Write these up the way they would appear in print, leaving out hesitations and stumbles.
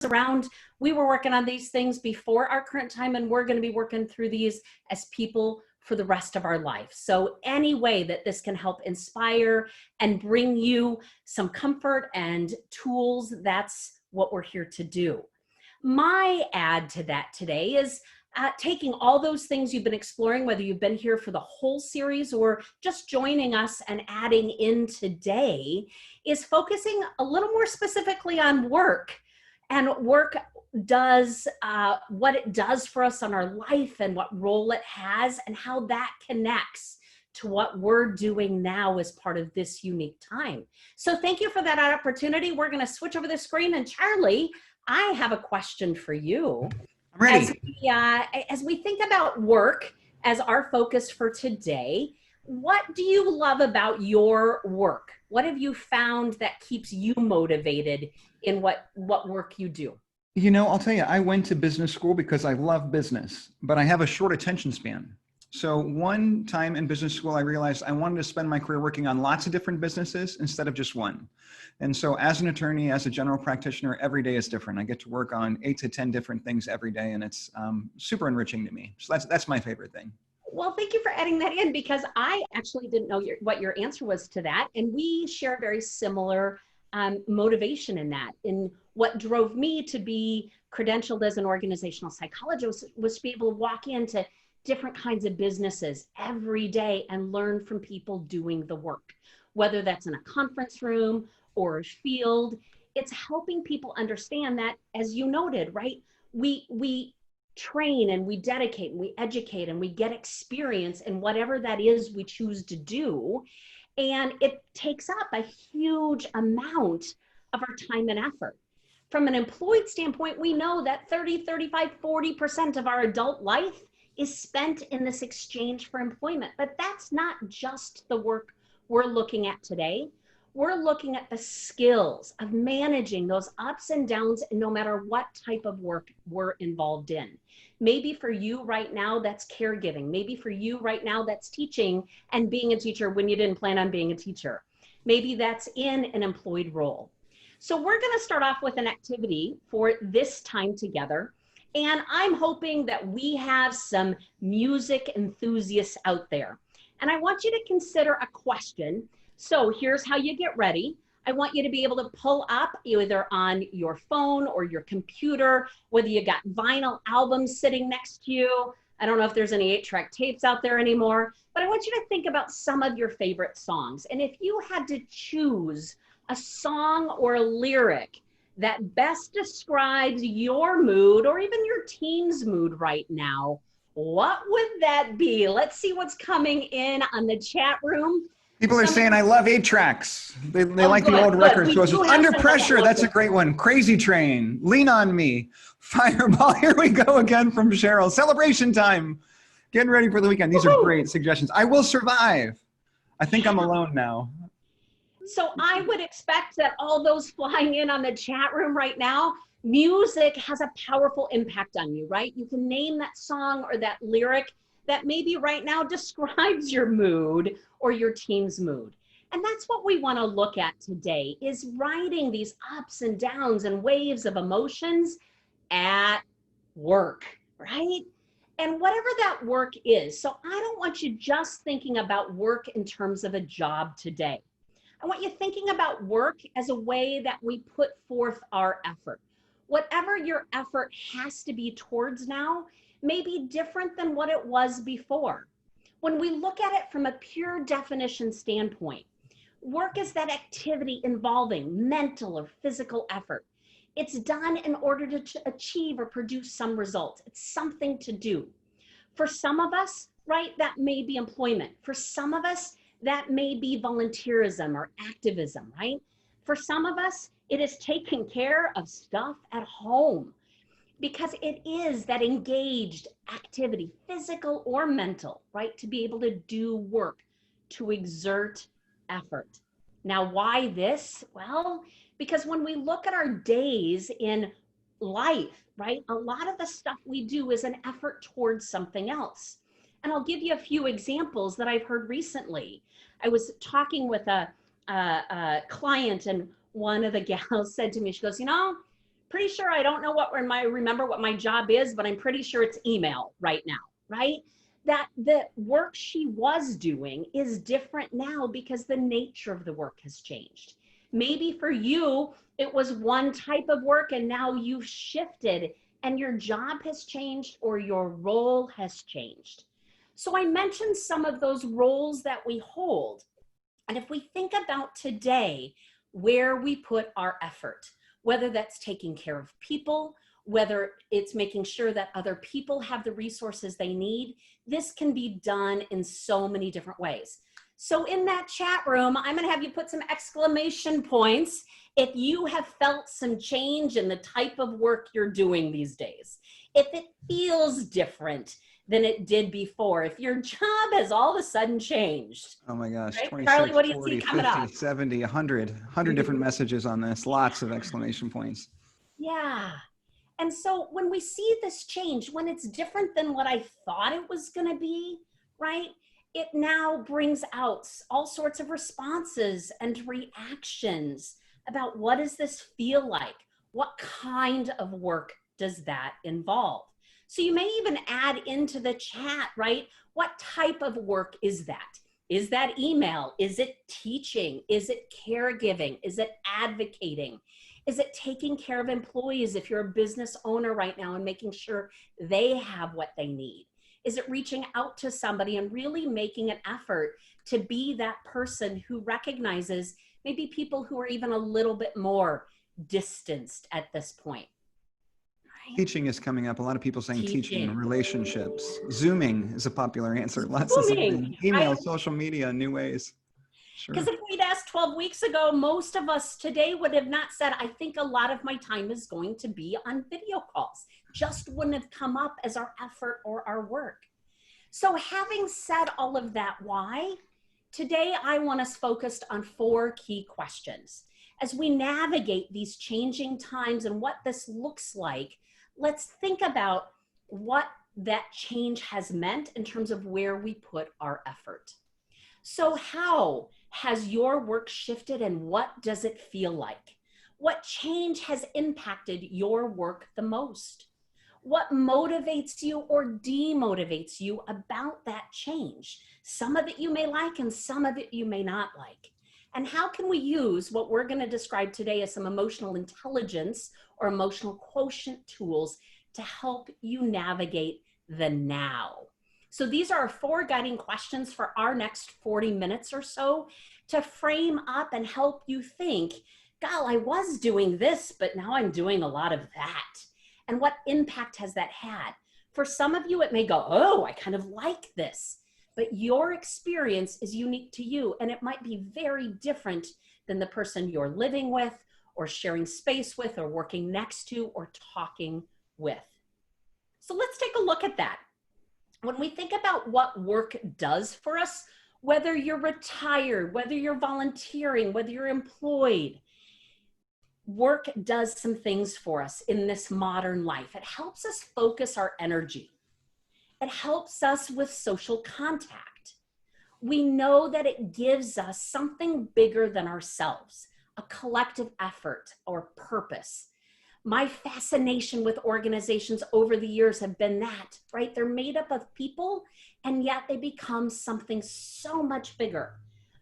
around, we were working on these things before our current time, and we're going to be working through these as people for the rest of our life. So any way that this can help inspire and bring you some comfort and tools, that's what we're here to do. My add to that today is taking all those things you've been exploring, whether you've been here for the whole series or just joining us and adding in today, is focusing a little more specifically on work. And work does what it does for us on our life and what role it has and how that connects to what we're doing now as part of this unique time. So thank you for that opportunity. We're going to switch over the screen, and Charlie, I have a question for you. I'm ready. As we think about work as our focus for today, what do you love about your work? What have you found that keeps you motivated in what work you do? You know, I'll tell you, I went to business school because I love business, but I have a short attention span. So one time in business school, I realized I wanted to spend my career working on lots of different businesses instead of just one. And so as an attorney, as a general practitioner, every day is different. I get to work on 8 to 10 different things every day, and it's super enriching to me. So that's my favorite thing. Well, thank you for adding that in, because I actually didn't know what your answer was to that. And we share very similar motivation in that. And what drove me to be credentialed as an organizational psychologist was to be able to walk into different kinds of businesses every day and learn from people doing the work, whether that's in a conference room or a field. It's helping people understand that, as you noted, right? We train and we dedicate and we educate and we get experience in whatever that is we choose to do. And it takes up a huge amount of our time and effort. From an employed standpoint, we know that 30, 35, 40% of our adult life is spent in this exchange for employment. But that's not just the work we're looking at today. We're looking at the skills of managing those ups and downs, no matter what type of work we're involved in. Maybe for you right now, that's caregiving. Maybe for you right now, that's teaching and being a teacher when you didn't plan on being a teacher. Maybe that's in an employed role. So we're going to start off with an activity for this time together. And I'm hoping that we have some music enthusiasts out there. And I want you to consider a question. So here's how you get ready. I want you to be able to pull up either on your phone or your computer, whether you got vinyl albums sitting next to you. I don't know if there's any 8-track tapes out there anymore, but I want you to think about some of your favorite songs. And if you had to choose a song or a lyric that best describes your mood or even your team's mood right now, what would that be? Let's see what's coming in on the chat room. People are saying, I love 8-tracks. They like the old records. So Under Pressure, that's a great one. Crazy Train, Lean on Me, Fireball. Here we go again from Cheryl. Celebration Time. Getting ready for the weekend. These are great suggestions. I Will Survive. I think I'm alone now. So I would expect that all those flying in on the chat room right now, music has a powerful impact on you, right? You can name that song or that lyric that maybe right now describes your mood or your team's mood. And that's what we want to look at today, is riding these ups and downs and waves of emotions at work, right? And whatever that work is. So I don't want you just thinking about work in terms of a job today. I want you thinking about work as a way that we put forth our effort. Whatever your effort has to be towards now may be different than what it was before. When we look at it from a pure definition standpoint, work is that activity involving mental or physical effort. It's done in order to achieve or produce some result. It's something to do. For some of us, right, that may be employment. For some of us, that may be volunteerism or activism, right? For some of us, it is taking care of stuff at home, because it is that engaged activity, physical or mental, right? To be able to do work, to exert effort. Now, why this? Well, because when we look at our days in life, right, a lot of the stuff we do is an effort towards something else. And I'll give you a few examples that I've heard recently. I was talking with a client, and one of the gals said to me, she goes, you know, pretty sure I don't know remember what my job is, but I'm pretty sure it's email right now, right? That the work she was doing is different now because the nature of the work has changed. Maybe for you, it was one type of work and now you've shifted and your job has changed or your role has changed. So I mentioned some of those roles that we hold. And if we think about today, where we put our effort, whether that's taking care of people, whether it's making sure that other people have the resources they need, this can be done in so many different ways. So in that chat room, I'm going to have you put some exclamation points if you have felt some change in the type of work you're doing these days. If it feels different than it did before, if your job has all of a sudden changed. Oh my gosh, Right? 26, Charlie, what do you 40, see coming 50, up? 70, 100 different messages on this, lots of exclamation points. Yeah. And so when we see this change, when it's different than what I thought it was going to be, right? It now brings out all sorts of responses and reactions about what does this feel like? What kind of work does that involve? So you may even add into the chat, right? What type of work is that? Is that email? Is it teaching? Is it caregiving? Is it advocating? Is it taking care of employees if you're a business owner right now and making sure they have what they need? Is it reaching out to somebody and really making an effort to be that person who recognizes maybe people who are even a little bit more distanced at this point? Right? Teaching is coming up. A lot of people saying teaching, relationships. Zooming is a popular answer. Lots of Zooming. Email, right? Social media, new ways. Because if we'd asked 12 weeks ago, most of us today would have not said, I think a lot of my time is going to be on video calls. Just wouldn't have come up as our effort or our work. So having said all of that, why? Today, I want us focused on 4 key questions. As we navigate these changing times and what this looks like, let's think about what that change has meant in terms of where we put our effort. So how has your work shifted and what does it feel like? What change has impacted your work the most? What motivates you or demotivates you about that change? Some of it you may like and some of it you may not like. And how can we use what we're going to describe today as some emotional intelligence or emotional quotient tools to help you navigate the now? So these are our 4 guiding questions for our next 40 minutes or so to frame up and help you think, God, I was doing this, but now I'm doing a lot of that. And what impact has that had? For some of you, it may go, oh, I kind of like this. But your experience is unique to you, and it might be very different than the person you're living with or sharing space with or working next to or talking with. So let's take a look at that. When we think about what work does for us, whether you're retired, whether you're volunteering, whether you're employed, work does some things for us in this modern life. It helps us focus our energy. It helps us with social contact. We know that it gives us something bigger than ourselves, a collective effort or purpose. My fascination with organizations over the years have been that, right? They're made up of people, and yet they become something so much bigger.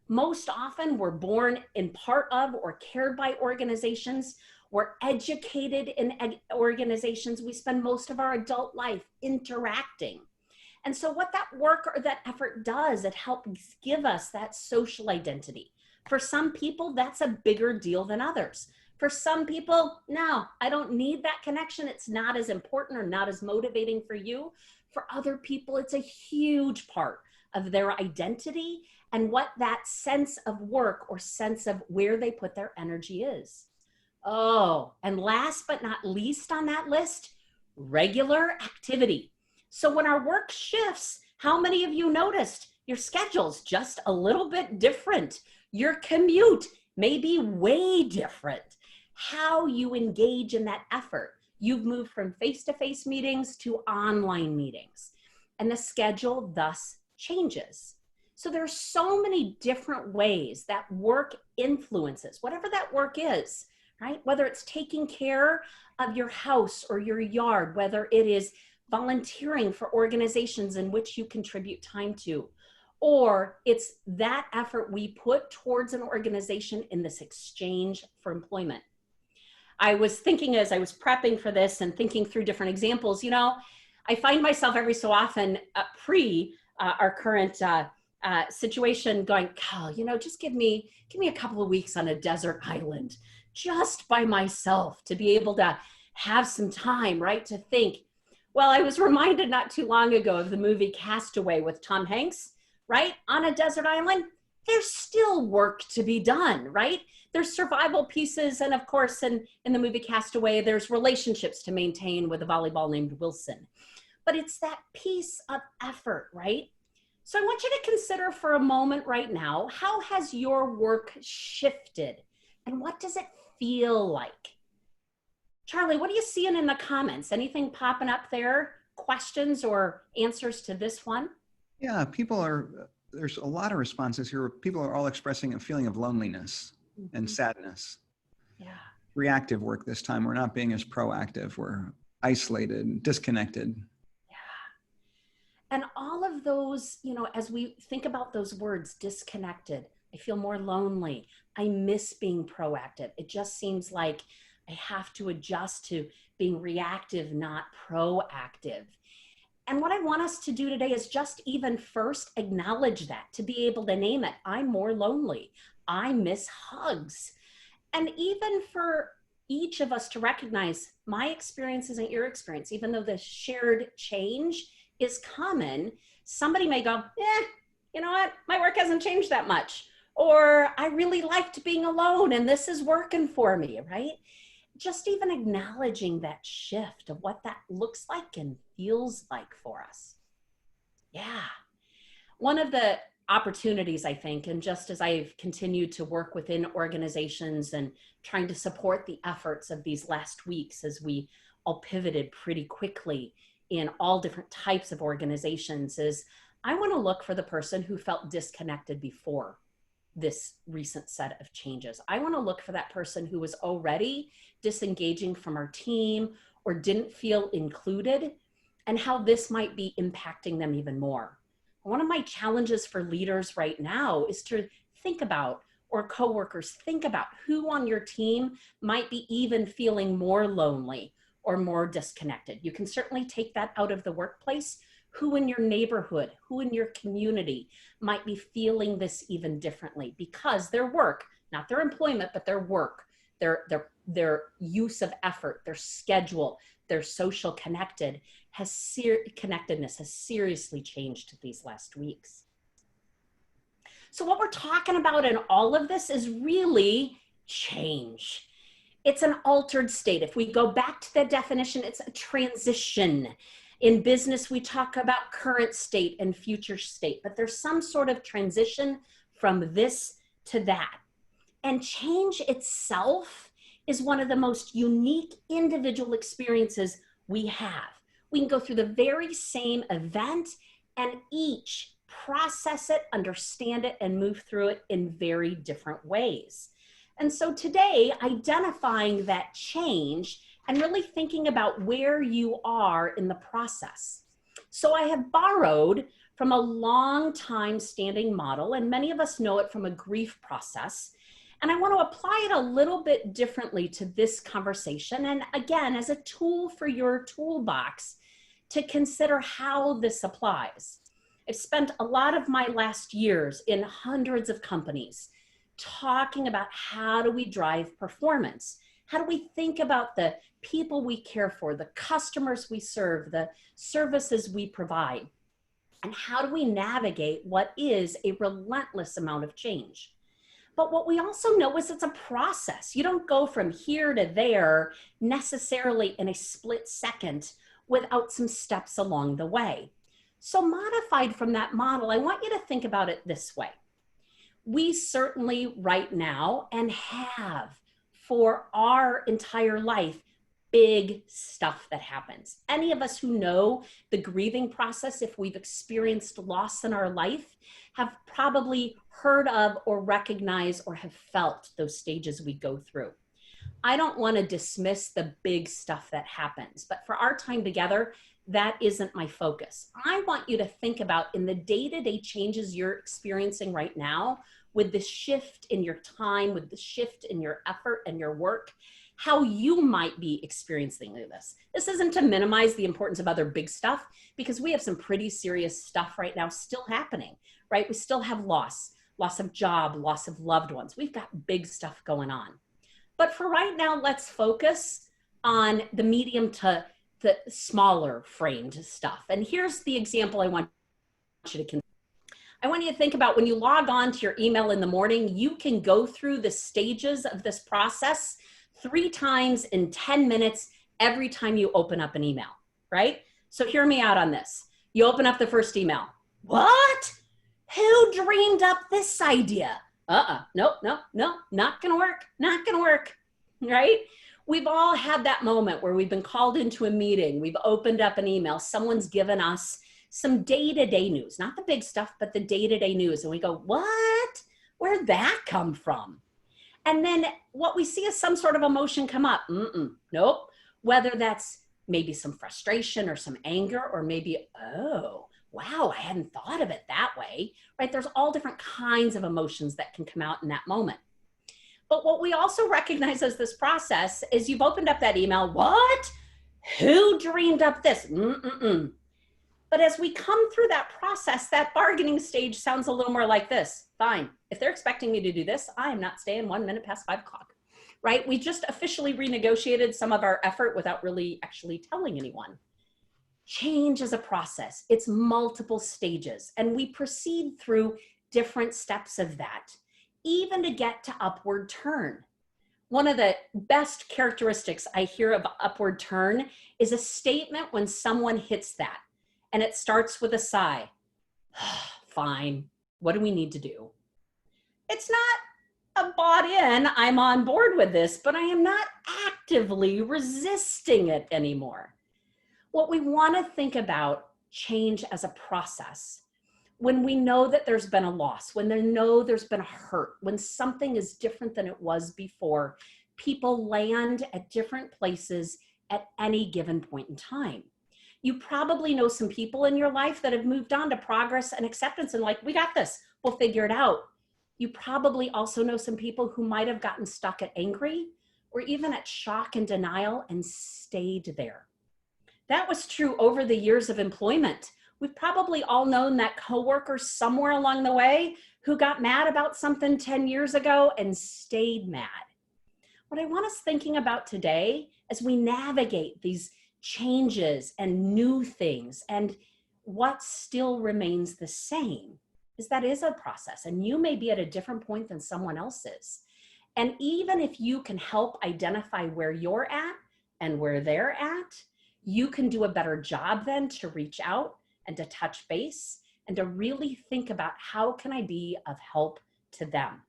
Most often, we're born in part of or cared by organizations. We're educated in organizations. We spend most of our adult life interacting. And so what that work or that effort does, it helps give us that social identity. For some people, that's a bigger deal than others. For some people, no, I don't need that connection. It's not as important or not as motivating for you. For other people, it's a huge part of their identity and what that sense of work or sense of where they put their energy is. Oh, and last but not least on that list, regular activity. So when our work shifts, how many of you noticed your schedule's just a little bit different? Your commute may be way different. How you engage in that effort. You've moved from face-to-face meetings to online meetings, and the schedule thus changes. So there's so many different ways that work influences, whatever that work is, right? Whether it's taking care of your house or your yard, whether it is volunteering for organizations in which you contribute time to, or it's that effort we put towards an organization in this exchange for employment. I was thinking as I was prepping for this and thinking through different examples, you know, I find myself every so often pre our current situation going, Cal, you know, just give me a couple of weeks on a desert island just by myself to be able to have some time, right? To think. Well, I was reminded not too long ago of the movie Castaway with Tom Hanks, right? On a desert island, there's still work to be done, right? There's survival pieces. And of course, in the movie Castaway, there's relationships to maintain with a volleyball named Wilson. But it's that piece of effort, right? So I want you to consider for a moment right now, how has your work shifted? And what does it feel like? Charlie, what are you seeing in the comments? Anything popping up there? Questions or answers to this one? Yeah, there's a lot of responses here. People are all expressing a feeling of loneliness and sadness. Yeah. Reactive work this time. We're not being as proactive. We're isolated, disconnected. And all of those, you know, as we think about those words, disconnected, I feel more lonely. I miss being proactive. It just seems like I have to adjust to being reactive, not proactive. And what I want us to do today is just even first acknowledge that, to be able to name it. I'm more lonely. I miss hugs. And even for each of us to recognize my experience isn't your experience, even though the shared change is common, somebody may go, you know what? My work hasn't changed that much. Or I really liked being alone and this is working for me, right? Just even acknowledging that shift of what that looks like and feels like for us. Yeah. One of the opportunities, I think, and just as I've continued to work within organizations and trying to support the efforts of these last weeks as we all pivoted pretty quickly in all different types of organizations, is I want to look for the person who felt disconnected before this recent set of changes. I want to look for that person who was already disengaging from our team or didn't feel included, and how this might be impacting them even more. One of my challenges for leaders right now is to think about, or coworkers, think about who on your team might be even feeling more lonely or more disconnected. You can certainly take that out of the workplace. Who in your neighborhood, who in your community might be feeling this even differently because their work, not their employment, but their work, their use of effort, their schedule, their social connectedness has seriously changed these last weeks. So what we're talking about in all of this is really change. It's an altered state. If we go back to the definition, it's a transition. In business, we talk about current state and future state, but there's some sort of transition from this to that. And change itself is one of the most unique individual experiences we have. We can go through the very same event and each process it, understand it, and move through it in very different ways. And so today, identifying that change and really thinking about where you are in the process. So I have borrowed from a long time standing model, and many of us know it from a grief process. And I want to apply it a little bit differently to this conversation. And again, as a tool for your toolbox to consider how this applies. I've spent a lot of my last years in hundreds of companies talking about how do we drive performance? How do we think about the people we care for, the customers we serve, the services we provide? And how do we navigate what is a relentless amount of change? But what we also know is it's a process. You don't go from here to there necessarily in a split second without some steps along the way. So modified from that model, I want you to think about it this way. We certainly right now and have for our entire life, big stuff that happens. Any of us who know the grieving process, if we've experienced loss in our life, have probably heard of or recognized or have felt those stages we go through. I don't want to dismiss the big stuff that happens, but for our time together, that isn't my focus. I want you to think about in the day-to-day changes you're experiencing right now, with the shift in your time, with the shift in your effort and your work, how you might be experiencing this. This isn't to minimize the importance of other big stuff, because we have some pretty serious stuff right now still happening, right? We still have loss of job, loss of loved ones. We've got big stuff going on. But for right now, let's focus on the medium to the smaller framed stuff. And here's the example I want you to consider. I want you to think about when you log on to your email in the morning, you can go through the stages of this process 3 times in 10 minutes every time you open up an email, right? So hear me out on this. You open up the first email. What? Who dreamed up this idea? Nope, not gonna work, right? We've all had that moment where we've been called into a meeting, we've opened up an email, someone's given us some day-to-day news, not the big stuff, but the day-to-day news. And we go, what? Where'd that come from? And then what we see is some sort of emotion come up. Nope. Whether that's maybe some frustration or some anger, or maybe, oh, wow, I hadn't thought of it that way, right? There's all different kinds of emotions that can come out in that moment. But what we also recognize as this process is you've opened up that email. What? Who dreamed up this? But as we come through that process, that bargaining stage sounds a little more like this. Fine. If they're expecting me to do this, I am not staying 1 minute past 5 o'clock, right? We just officially renegotiated some of our effort without really actually telling anyone. Change is a process. It's multiple stages, and we proceed through different steps of that, even to get to upward turn. One of the best characteristics I hear of upward turn is a statement when someone hits that, and it starts with a sigh. Fine, what do we need to do? It's not a bought in, I'm on board with this, but I am not actively resisting it anymore. What we want to think about change as a process. When we know that there's been a loss, when they know there's been a hurt, when something is different than it was before, people land at different places at any given point in time. You probably know some people in your life that have moved on to progress and acceptance and like, we got this, we'll figure it out. You probably also know some people who might have gotten stuck at angry or even at shock and denial and stayed there. That was true over the years of employment. We've probably all known that coworkers somewhere along the way who got mad about something 10 years ago and stayed mad. What I want us thinking about today as we navigate these changes and new things and what still remains the same is that is a process, and you may be at a different point than someone else is. And even if you can help identify where you're at and where they're at, you can do a better job then to reach out and to touch base and to really think about how can I be of help to them.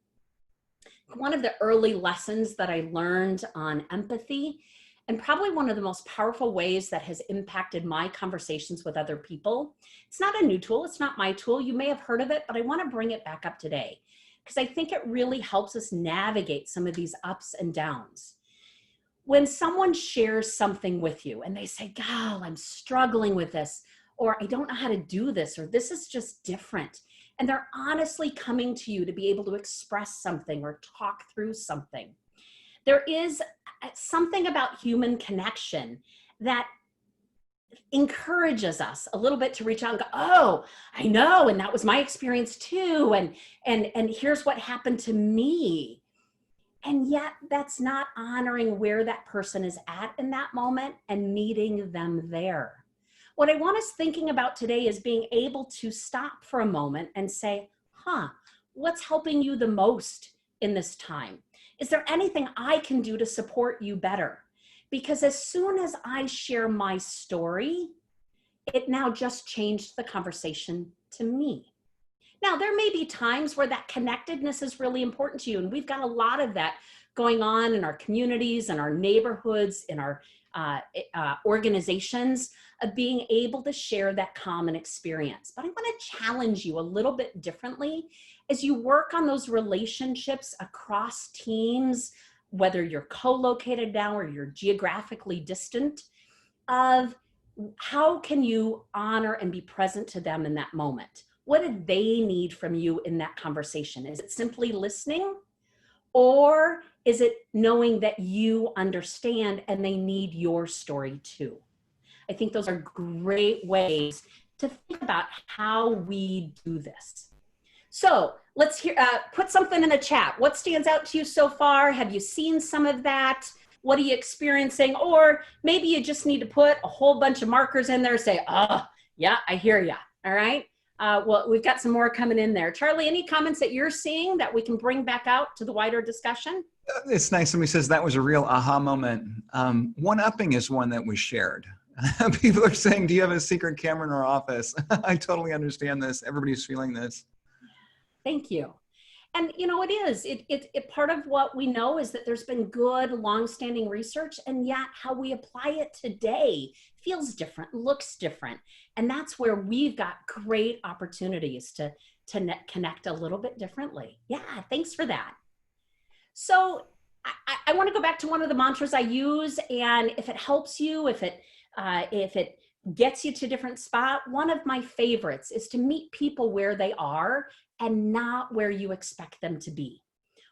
One of the early lessons that I learned on empathy, and probably one of the most powerful ways that has impacted my conversations with other people. It's not a new tool, it's not my tool. You may have heard of it, but I want to bring it back up today because I think it really helps us navigate some of these ups and downs. When someone shares something with you and they say, "Gal, I'm struggling with this," or "I don't know how to do this," or "This is just different," and they're honestly coming to you to be able to express something or talk through something, there is something about human connection that encourages us a little bit to reach out and go, "Oh, I know, and that was my experience too, and here's what happened to me." And yet that's not honoring where that person is at in that moment and meeting them there. What I want us thinking about today is being able to stop for a moment and say, what's helping you the most in this time? Is there anything I can do to support you better? Because as soon as I share my story, it now just changed the conversation to me. Now, there may be times where that connectedness is really important to you, and we've got a lot of that going on in our communities, in our neighborhoods, in our organizations, of being able to share that common experience. But I want to challenge you a little bit differently as you work on those relationships across teams, whether you're co-located now or you're geographically distant, of how can you honor and be present to them in that moment? What do they need from you in that conversation? Is it simply listening? Or is it knowing that you understand and they need your story too? I think those are great ways to think about how we do this. So let's put something in the chat. What stands out to you so far? Have you seen some of that? What are you experiencing? Or maybe you just need to put a whole bunch of markers in there and say, oh, yeah, I hear you. All right. Well, we've got some more coming in there. Charlie, any comments that you're seeing that we can bring back out to the wider discussion? It's nice. Somebody says that was a real aha moment. One-upping is one that was shared. People are saying, do you have a secret camera in our office? I totally understand this. Everybody's feeling this. Thank you. And you know, it is. It part of what we know is that there's been good, long-standing research, and yet how we apply it today feels different, looks different. And that's where we've got great opportunities to connect a little bit differently. Yeah, thanks for that. So I want to go back to one of the mantras I use, and if it helps you, if it gets you to a different spot, one of my favorites is to meet people where they are and not where you expect them to be.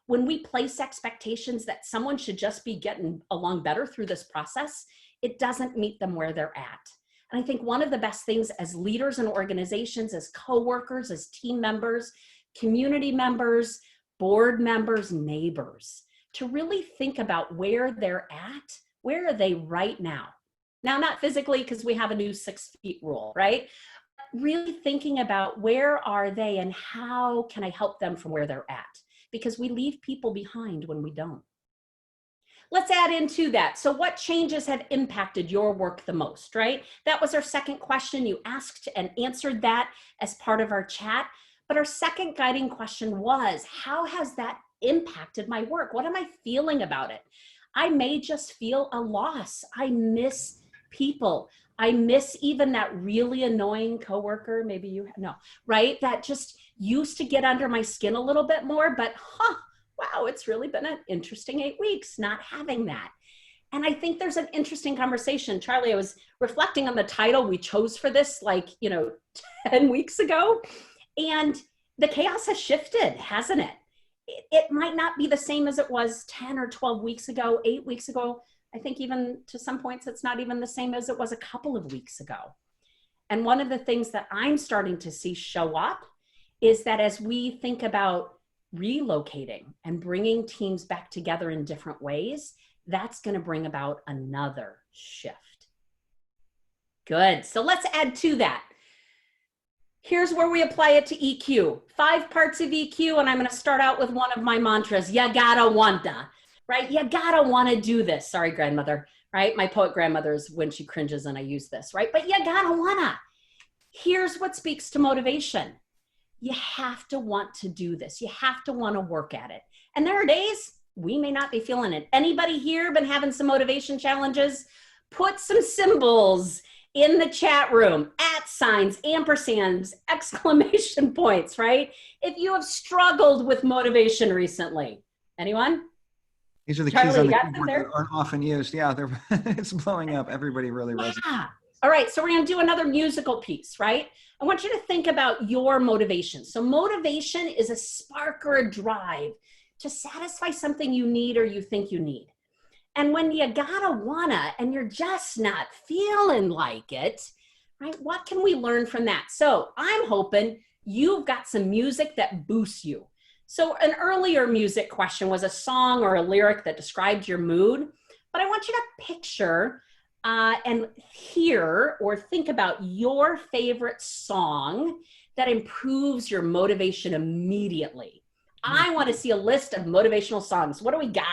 When we place expectations that someone should just be getting along better through this process, it doesn't meet them where they're at. And I think one of the best things as leaders in organizations, as coworkers, as team members, community members, board members, neighbors, to really think about where they're at. Where are they right now? Now, not physically, because we have a new 6 feet rule, right? Really thinking about where are they and how can I help them from where they're at? Because we leave people behind when we don't. Let's add into that. So what changes have impacted your work the most, right? That was our second question. You asked and answered that as part of our chat. But our second guiding question was, how has that impacted my work? What am I feeling about it? I may just feel a loss. I miss people. I miss even that really annoying coworker, maybe you know, right? That just used to get under my skin a little bit more, but wow, it's really been an interesting 8 weeks not having that. And I think there's an interesting conversation. Charlie, I was reflecting on the title we chose for this, 10 weeks ago, and the chaos has shifted, hasn't it? It might not be the same as it was 10 or 12 weeks ago, 8 weeks ago. I think even to some points, it's not even the same as it was a couple of weeks ago. And one of the things that I'm starting to see show up is that as we think about relocating and bringing teams back together in different ways, that's going to bring about another shift. Good. So let's add to that. Here's where we apply it to EQ. 5 parts of EQ, and I'm going to start out with one of my mantras. You gotta wanta, right? You gotta want to do this. Sorry, grandmother, right? My poet grandmother is when she cringes and I use this, right? But you gotta wanna. Here's what speaks to motivation. You have to want to do this. You have to want to work at it. And there are days we may not be feeling it. Anybody here been having some motivation challenges? Put some symbols in the chat room, @ ampersands, exclamation points, right? If you have struggled with motivation recently. Anyone? These are the Charlie, keys on the got keyboard that aren't often used. Yeah, it's blowing up. Everybody really resonates. Yeah. All right, so we're going to do another musical piece, right? I want you to think about your motivation. So motivation is a spark or a drive to satisfy something you need or you think you need. And when you gotta wanna and you're just not feeling like it, right? What can we learn from that? So I'm hoping you've got some music that boosts you. So an earlier music question was a song or a lyric that described your mood, but I want you to picture and hear or think about your favorite song that improves your motivation immediately. I want to see a list of motivational songs. What do we got?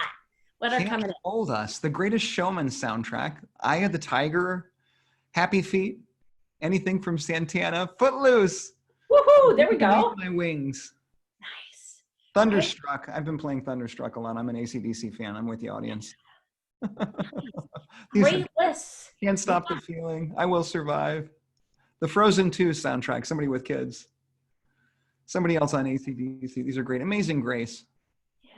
What are coming in? Hold us. The Greatest Showman soundtrack, Eye of the Tiger, Happy Feet, anything from Santana, Footloose. Woohoo, there we go. My Wings. Nice. Thunderstruck. I've been playing Thunderstruck a lot. I'm an AC/DC fan. I'm with the audience. Great list. Can't Stop the Feeling. I Will Survive. The Frozen 2 soundtrack. Somebody with kids. Somebody else on AC/DC. These are great. Amazing Grace. Yeah.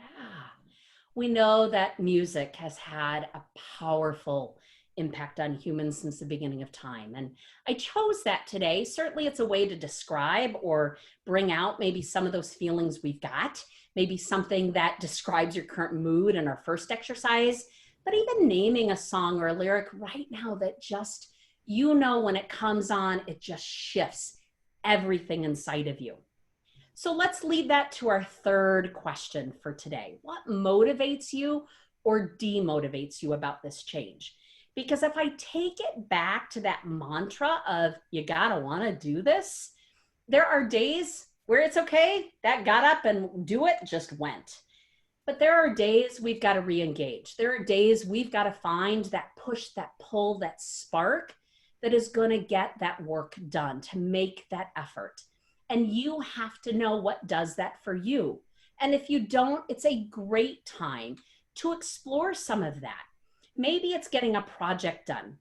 We know that music has had a powerful impact on humans since the beginning of time. And I chose that today. Certainly, it's a way to describe or bring out maybe some of those feelings we've got, maybe something that describes your current mood in our first exercise, but even naming a song or a lyric right now that just, when it comes on, it just shifts everything inside of you. So let's lead that to our third question for today. What motivates you or demotivates you about this change? Because if I take it back to that mantra of you gotta wanna do this, there are days where it's okay, that got up and do it just went. But there are days we've got to re-engage. There are days we've got to find that push, that pull, that spark that is going to get that work done, to make that effort. And you have to know what does that for you. And if you don't, it's a great time to explore some of that. Maybe it's getting a project done.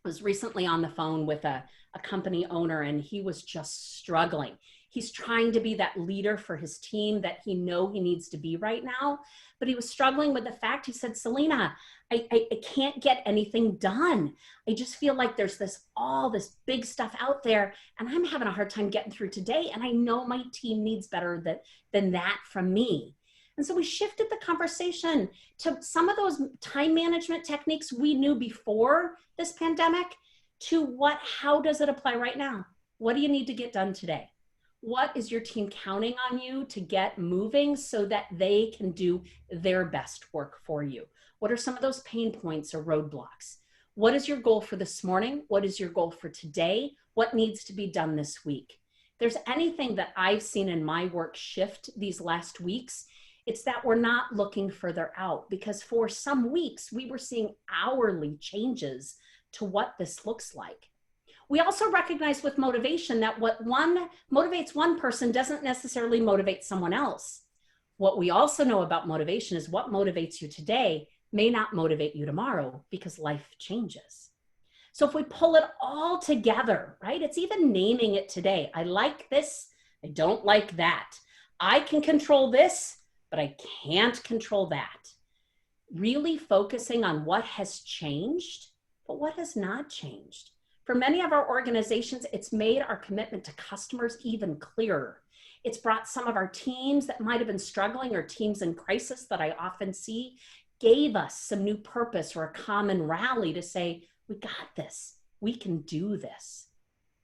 I was recently on the phone with a company owner, and he was just struggling. He's trying to be that leader for his team that he needs to be right now, but he was struggling with the fact, he said, Celina, I can't get anything done. I just feel like there's all this big stuff out there, and I'm having a hard time getting through today, and I know my team needs better than that from me. And so we shifted the conversation to some of those time management techniques we knew before this pandemic to how does it apply right now? What do you need to get done today? What is your team counting on you to get moving so that they can do their best work for you? What are some of those pain points or roadblocks? What is your goal for this morning? What is your goal for today? What needs to be done this week? If there's anything that I've seen in my work shift these last weeks, it's that we're not looking further out, because for some weeks we were seeing hourly changes to what this looks like. We also recognize with motivation that what motivates one person doesn't necessarily motivate someone else. What we also know about motivation is what motivates you today may not motivate you tomorrow, because life changes. So if we pull it all together, right? It's even naming it today. I like this, I don't like that. I can control this, but I can't control that. Really focusing on what has changed, but what has not changed. For many of our organizations, it's made our commitment to customers even clearer. It's brought some of our teams that might have been struggling, or teams in crisis that I often see, gave us some new purpose or a common rally to say, we got this, we can do this.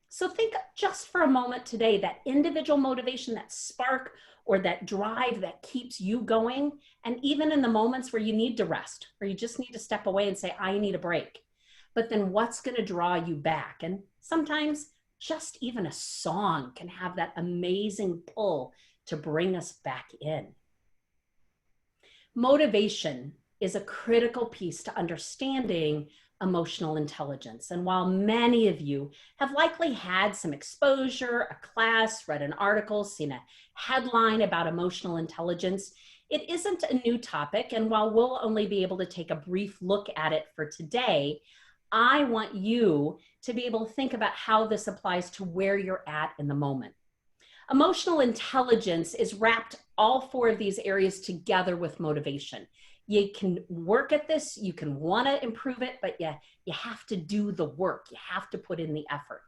So think just for a moment today, that individual motivation, that spark or that drive that keeps you going. And even in the moments where you need to rest, or you just need to step away and say, I need a break. But then what's going to draw you back? And sometimes just even a song can have that amazing pull to bring us back in. Motivation is a critical piece to understanding emotional intelligence. And while many of you have likely had some exposure, a class, read an article, seen a headline about emotional intelligence, it isn't a new topic. And while we'll only be able to take a brief look at it for today, I want you to be able to think about how this applies to where you're at in the moment. Emotional intelligence is wrapped all four of these areas together with motivation. You can work at this, you can want to improve it, but you have to do the work. You have to put in the effort.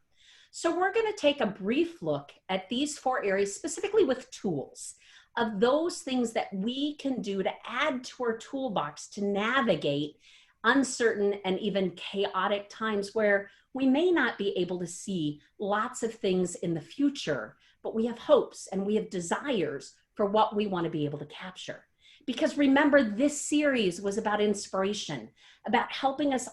So we're going to take a brief look at these four areas, specifically with tools, of those things that we can do to add to our toolbox to navigate uncertain and even chaotic times where we may not be able to see lots of things in the future, but we have hopes and we have desires for what we want to be able to capture. Because remember, this series was about inspiration, about helping us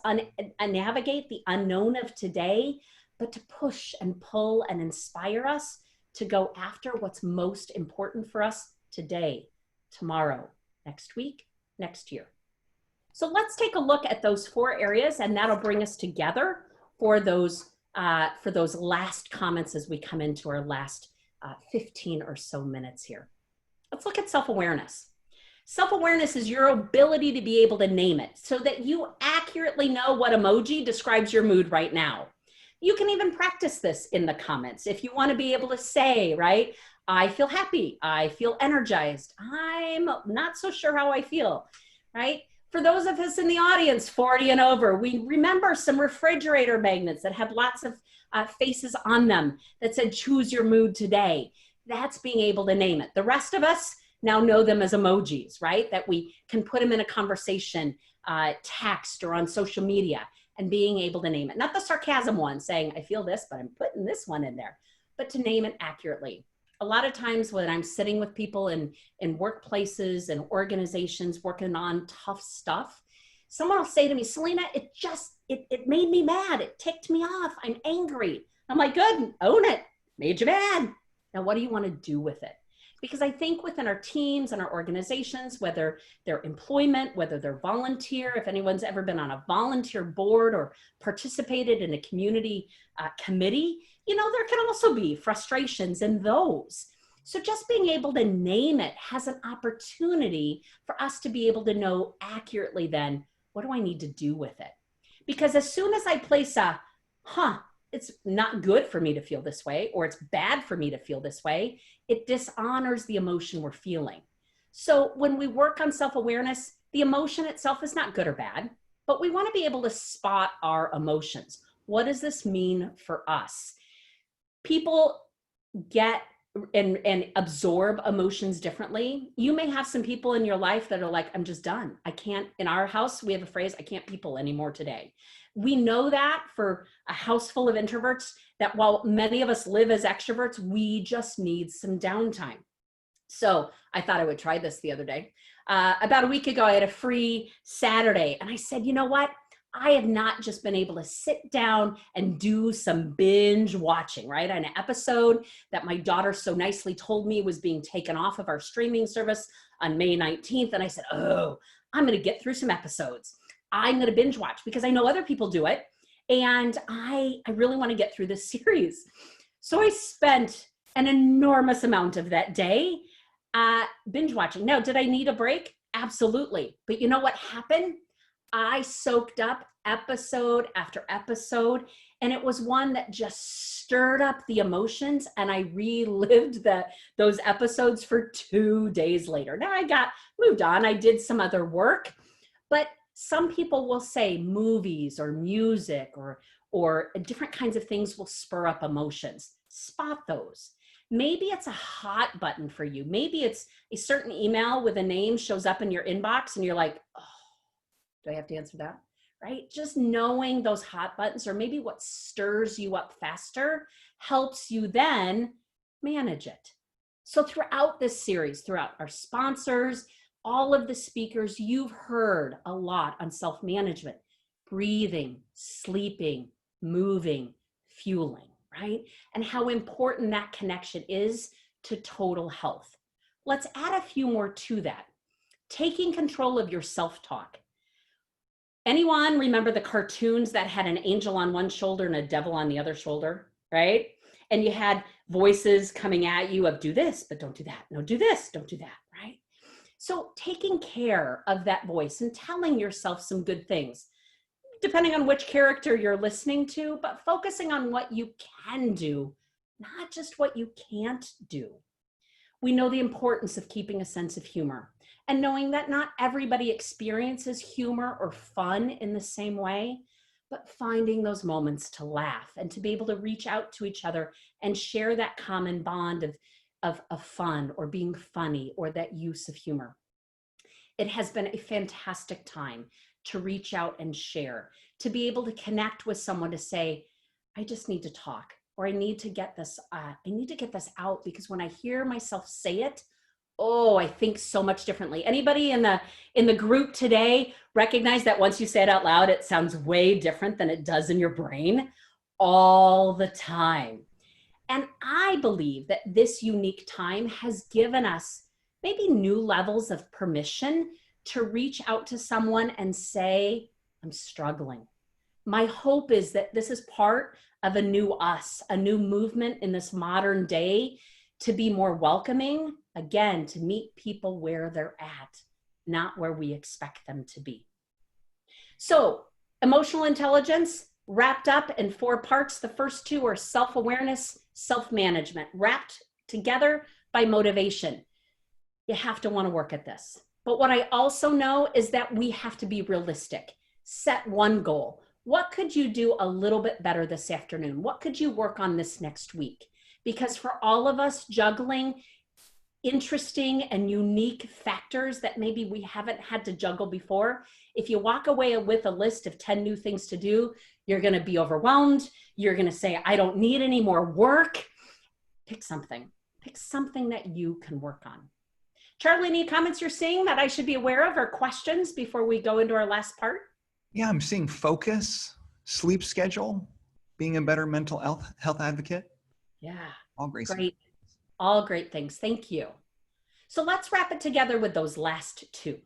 navigate the unknown of today, but to push and pull and inspire us to go after what's most important for us today, tomorrow, next week, next year. So let's take a look at those four areas, and that'll bring us together for those last comments as we come into our last 15 or so minutes here. Let's look at self-awareness. Self-awareness is your ability to be able to name it so that you accurately know what emoji describes your mood right now. You can even practice this in the comments if you want to be able to say, right, I feel happy, I feel energized, I'm not so sure how I feel. right? For those of us in the audience, 40 and over, we remember some refrigerator magnets that had lots of faces on them that said, choose your mood today. That's being able to name it. The rest of us now know them as emojis, right? That we can put them in a conversation, text, or on social media, and being able to name it. Not the sarcasm one saying, I feel this, but I'm putting this one in there, but to name it accurately. A lot of times when I'm sitting with people in workplaces and organizations working on tough stuff, someone will say to me, Celina, it made me mad. It ticked me off. I'm angry. I'm like, good, own it. Made you mad. Now, what do you want to do with it? Because I think within our teams and our organizations, whether they're employment, whether they're volunteer, if anyone's ever been on a volunteer board or participated in a community committee, you know, there can also be frustrations in those. So just being able to name it has an opportunity for us to be able to know accurately then, what do I need to do with it? Because as soon as I place a, it's not good for me to feel this way, or it's bad for me to feel this way, it dishonors the emotion we're feeling. So when we work on self-awareness, the emotion itself is not good or bad, but we want to be able to spot our emotions. What does this mean for us? People get and absorb emotions differently. You may have some people in your life that are like, I'm just done. I can't, in our house, we have a phrase, I can't people anymore today. We know that for a house full of introverts, that while many of us live as extroverts, we just need some downtime. So I thought I would try this the other day. About a week ago, I had a free Saturday, and I said, you know what? I have not just been able to sit down and do some binge watching, right? An episode that my daughter so nicely told me was being taken off of our streaming service on May 19th. And I said, oh, I'm going to get through some episodes. I'm going to binge watch because I know other people do it. And I really want to get through this series. So I spent an enormous amount of that day binge watching. Now, did I need a break? Absolutely. But you know what happened? I soaked up episode after episode, and it was one that just stirred up the emotions, and I relived those episodes for 2 days later. Now I got moved on. I did some other work, but some people will say movies or music or different kinds of things will spur up emotions. Spot those. Maybe it's a hot button for you. Maybe it's a certain email with a name shows up in your inbox, and you're like, oh, do I have to answer that? Right? Just knowing those hot buttons, or maybe what stirs you up faster, helps you then manage it. So throughout this series, throughout our sponsors, all of the speakers, you've heard a lot on self-management, breathing, sleeping, moving, fueling, right? And how important that connection is to total health. Let's add a few more to that. Taking control of your self-talk. Anyone remember the cartoons that had an angel on one shoulder and a devil on the other shoulder, right? And you had voices coming at you of do this, but don't do that. No, do this, don't do that, right? So taking care of that voice and telling yourself some good things, depending on which character you're listening to, but focusing on what you can do, not just what you can't do. We know the importance of keeping a sense of humor and knowing that not everybody experiences humor or fun in the same way, but finding those moments to laugh and to be able to reach out to each other and share that common bond of fun or being funny or that use of humor. It has been a fantastic time to reach out and share, to be able to connect with someone to say, I just need to talk, or I need to get this out, because when I hear myself say it, oh, I think so much differently. Anybody in the group today recognize that once you say it out loud, it sounds way different than it does in your brain all the time. And I believe that this unique time has given us maybe new levels of permission to reach out to someone and say, I'm struggling. My hope is that this is part of a new us, a new movement in this modern day to be more welcoming, again, to meet people where they're at, not where we expect them to be. So emotional intelligence wrapped up in 4 parts. The first 2 are self-awareness, self-management, wrapped together by motivation. You have to want to work at this. But what I also know is that we have to be realistic. Set one goal. What could you do a little bit better this afternoon? What could you work on this next week? Because for all of us, juggling interesting and unique factors that maybe we haven't had to juggle before, if you walk away with a list of 10 new things to do, you're going to be overwhelmed. You're going to say, I don't need any more work. Pick something. Pick something that you can work on. Charlie, any comments you're seeing that I should be aware of or questions before we go into our last part? Yeah, I'm seeing focus, sleep schedule, being a better mental health advocate. Yeah, All great. great. All great things. Thank you. So let's wrap it together with those last two.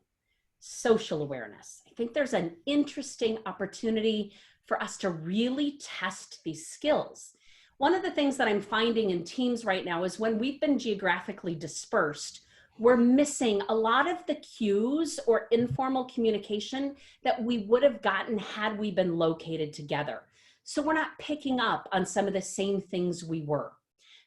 Social awareness. I think there's an interesting opportunity for us to really test these skills. One of the things that I'm finding in teams right now is when we've been geographically dispersed, we're missing a lot of the cues or informal communication that we would have gotten had we been located together. So we're not picking up on some of the same things we were.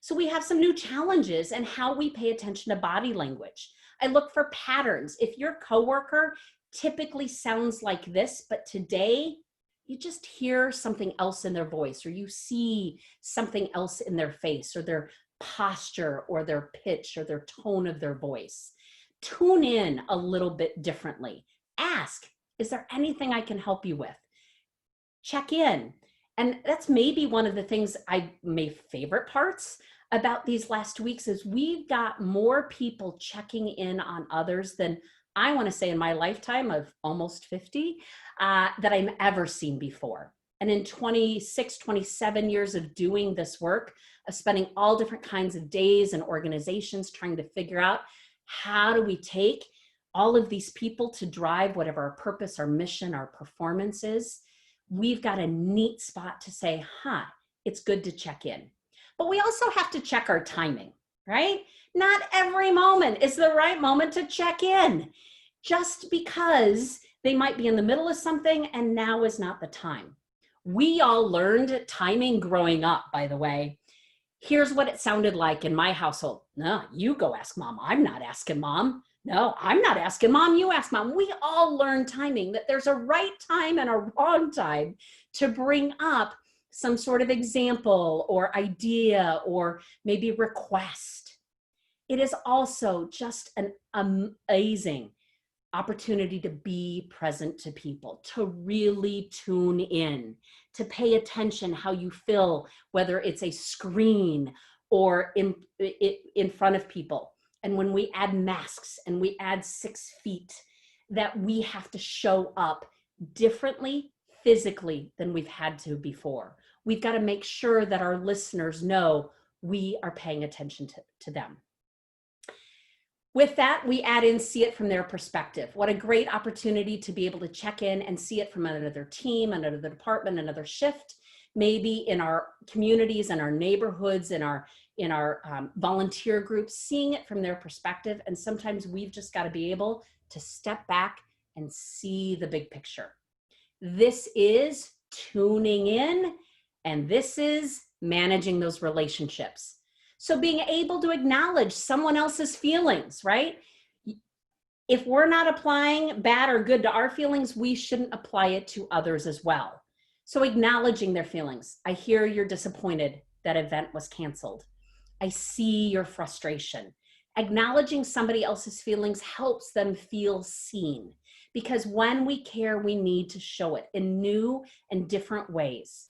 So we have some new challenges in how we pay attention to body language. I look for patterns. If your coworker typically sounds like this, but today you just hear something else in their voice, or you see something else in their face, or their posture, or their pitch, or their tone of their voice. Tune in a little bit differently. Ask, is there anything I can help you with? Check in. And that's maybe one of the things my favorite parts about these last weeks is we've got more people checking in on others than I want to say in my lifetime of almost 50 that I've ever seen before. And in 26, 27 years of doing this work, of spending all different kinds of days and organizations trying to figure out how do we take all of these people to drive whatever our purpose, our mission, our performance is, we've got a neat spot to say, it's good to check in. But we also have to check our timing, right? Not every moment is the right moment to check in. Just because they might be in the middle of something and now is not the time. We all learned timing growing up, by the way. Here's what it sounded like in my household. No, you go ask mom. I'm not asking mom. No, I'm not asking mom. You ask mom. We all learn timing, that there's a right time and a wrong time to bring up some sort of example or idea or maybe request. It is also just an amazing opportunity to be present to people, to really tune in, to pay attention how you feel, whether it's a screen or in front of people. And when we add masks and we add 6 feet, that we have to show up differently physically than we've had to before. We've got to make sure that our listeners know we are paying attention to them. With that, we add in see it from their perspective. What a great opportunity to be able to check in and see it from another team, another department, another shift, maybe in our communities and our neighborhoods, in our volunteer groups, seeing it from their perspective. And sometimes we've just got to be able to step back and see the big picture. This is tuning in, and this is managing those relationships. So being able to acknowledge someone else's feelings, right? If we're not applying bad or good to our feelings, we shouldn't apply it to others as well. So acknowledging their feelings. I hear you're disappointed that event was canceled. I see your frustration. Acknowledging somebody else's feelings helps them feel seen, because when we care, we need to show it in new and different ways.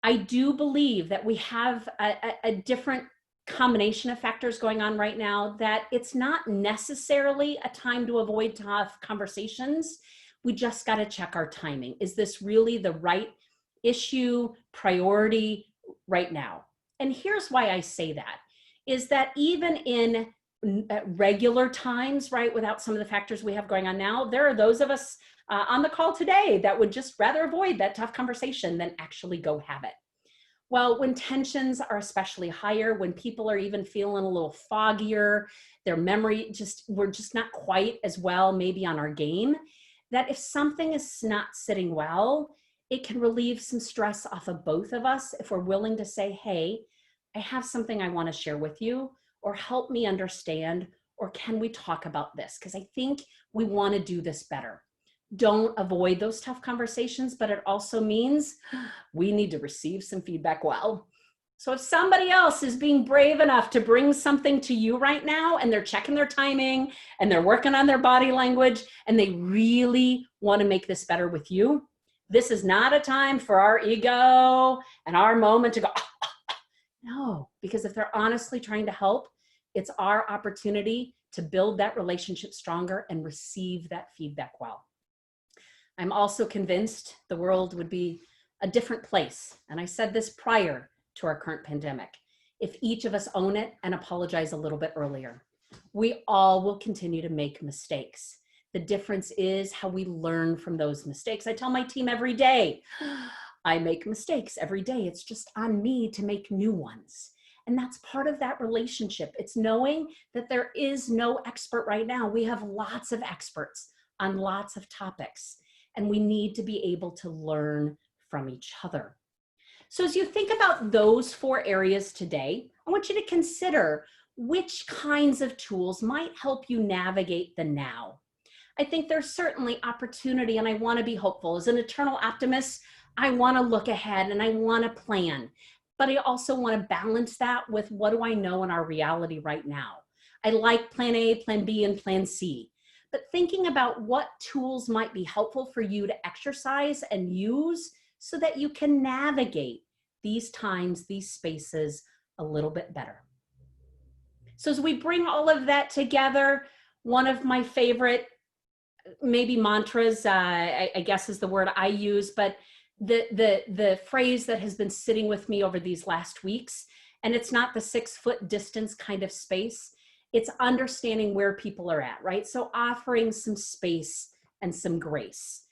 I do believe that we have a different combination of factors going on right now, that it's not necessarily a time to avoid tough conversations. We just got to check our timing. Is this really the right issue, priority right now? And here's why I say that, is that even in regular times, right, without some of the factors we have going on now, there are those of us on the call today that would just rather avoid that tough conversation than actually go have it. Well, when tensions are especially higher, when people are even feeling a little foggier, their memory we're just not quite as well maybe on our game, that if something is not sitting well, it can relieve some stress off of both of us if we're willing to say, hey, I have something I want to share with you, or help me understand, Or can we talk about this? Because I think we want to do this better. Don't avoid those tough conversations, but it also means we need to receive some feedback well. So if somebody else is being brave enough to bring something to you right now, and they're checking their timing and they're working on their body language, and they really want to make this better with you, this is not a time for our ego and our moment to go, no, because if they're honestly trying to help, it's our opportunity to build that relationship stronger and receive that feedback well. I'm also convinced the world would be a different place. And I said this prior to our current pandemic, if each of us own it and apologize a little bit earlier. We all will continue to make mistakes. The difference is how we learn from those mistakes. I tell my team every day, I make mistakes every day. It's just on me to make new ones. And that's part of that relationship. It's knowing that there is no expert right now. We have lots of experts on lots of topics, and we need to be able to learn from each other. So as you think about those 4 areas today, I want you to consider which kinds of tools might help you navigate the now. I think there's certainly opportunity, and I want to be hopeful. As an eternal optimist, I want to look ahead and I want to plan, but I also want to balance that with what do I know in our reality right now. I like plan A, plan B, and plan C, but thinking about what tools might be helpful for you to exercise and use so that you can navigate these times, these spaces a little bit better. So as we bring all of that together, one of my favorite maybe mantras, I guess is the word I use, but the phrase that has been sitting with me over these last weeks, and it's not the 6-foot distance kind of space, it's understanding where people are at, right? So offering some space and some grace,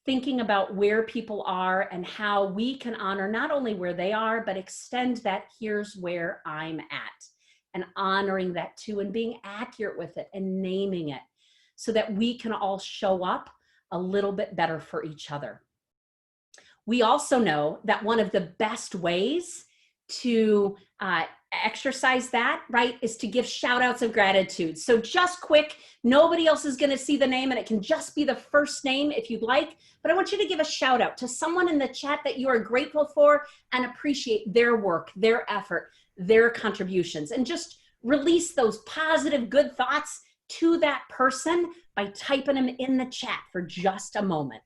thinking about where people are and how we can honor not only where they are, but extend that here's where I'm at, and honoring that too, and being accurate with it and naming it so that we can all show up a little bit better for each other. We also know that one of the best ways to exercise that, right, is to give shout outs of gratitude. So just quick, nobody else is going to see the name, and it can just be the first name if you'd like, but I want you to give a shout out to someone in the chat that you are grateful for and appreciate their work, their effort, their contributions, and just release those positive, good thoughts to that person by typing them in the chat for just a moment.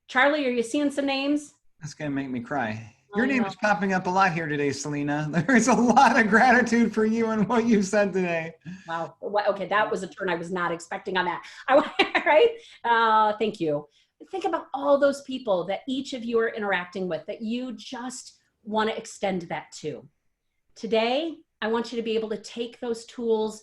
Charlie, are you seeing some names? That's going to make me cry. Your name is popping up a lot here today, Celina. There's a lot of gratitude for you and what you said today. Wow. Okay, that was a turn I was not expecting on that. Right? Thank you. Think about all those people that each of you are interacting with that you just want to extend that to. Today, I want you to be able to take those tools,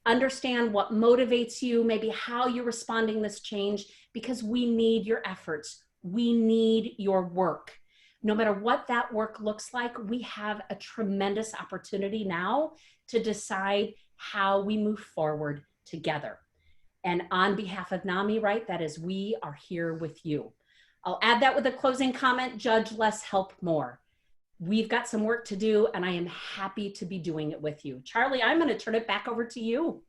understand what motivates you, maybe how you're responding to this change, because we need your efforts. We need your work. No matter what that work looks like, we have a tremendous opportunity now to decide how we move forward together. And on behalf of NAMI, right, that is, we are here with you. I'll add that with a closing comment: judge less, help more. We've got some work to do, and I am happy to be doing it with you. Charlie, I'm going to turn it back over to you.